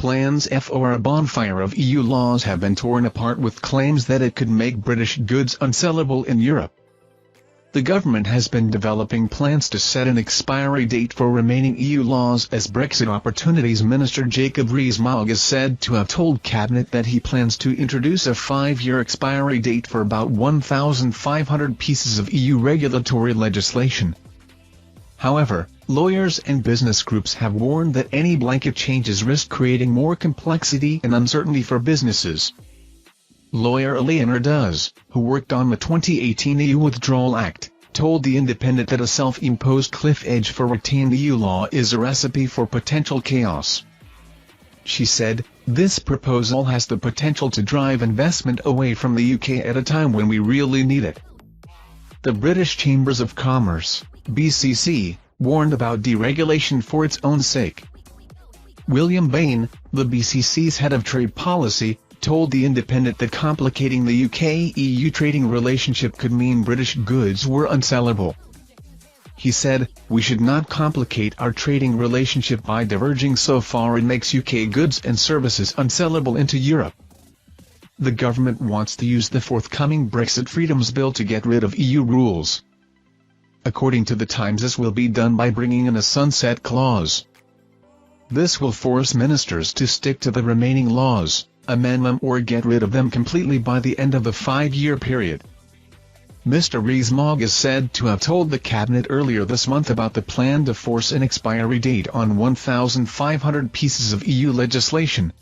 plans for a bonfire of EU laws have been torn apart with claims that it could make British goods unsellable in Europe. The government has been developing plans to set an expiry date for remaining EU laws, as Brexit Opportunities Minister Jacob Rees-Mogg is said to have told Cabinet that he plans to introduce a 5-year expiry date for about 1,500 pieces of EU regulatory legislation. However, lawyers and business groups have warned that any blanket changes risk creating more complexity and uncertainty for businesses. Lawyer Eleanor Dawes, who worked on the 2018 EU Withdrawal Act, told The Independent that a self-imposed cliff edge for retained EU law is a recipe for potential chaos. She said, "This proposal has the potential to drive investment away from the UK at a time when we really need it." The British Chambers of Commerce, BCC, warned about deregulation for its own sake. William Bain, the BCC's head of trade policy, told The Independent that complicating the UK-EU trading relationship could mean British goods were unsellable. He said, "We should not complicate our trading relationship by diverging so far it makes UK goods and services unsellable into Europe." The government wants to use the forthcoming Brexit Freedoms Bill to get rid of EU rules. According to The Times, this will be done by bringing in a sunset clause. This will force ministers to stick to the remaining laws, amend them or get rid of them completely by the end of the 5-year period. Mr. Rees-Mogg is said to have told the Cabinet earlier this month about the plan to force an expiry date on 1,500 pieces of EU legislation.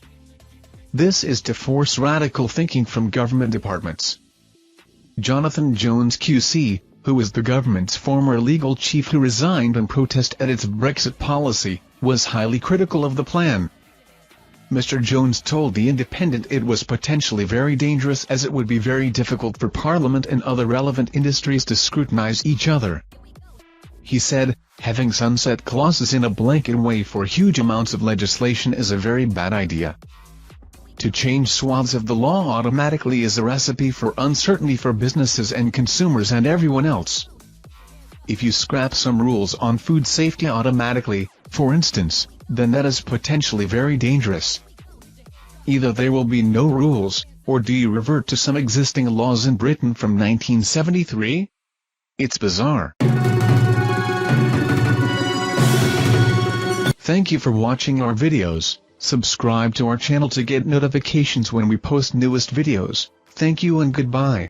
This is to force radical thinking from government departments. Jonathan Jones QC, who is the government's former legal chief who resigned in protest at its Brexit policy, was highly critical of the plan. Mr. Jones told The Independent it was potentially very dangerous as it would be very difficult for Parliament and other relevant industries to scrutinise each other. He said, "Having sunset clauses in a blanket way for huge amounts of legislation is a very bad idea. To change swaths of the law automatically is a recipe for uncertainty for businesses and consumers and everyone else. If you scrap some rules on food safety automatically, for instance, then that is potentially very dangerous. Either there will be no rules, or do you revert to some existing laws in Britain from 1973? It's bizarre." Thank you for watching our videos. Subscribe to our channel to get notifications when we post newest videos. Thank you and goodbye.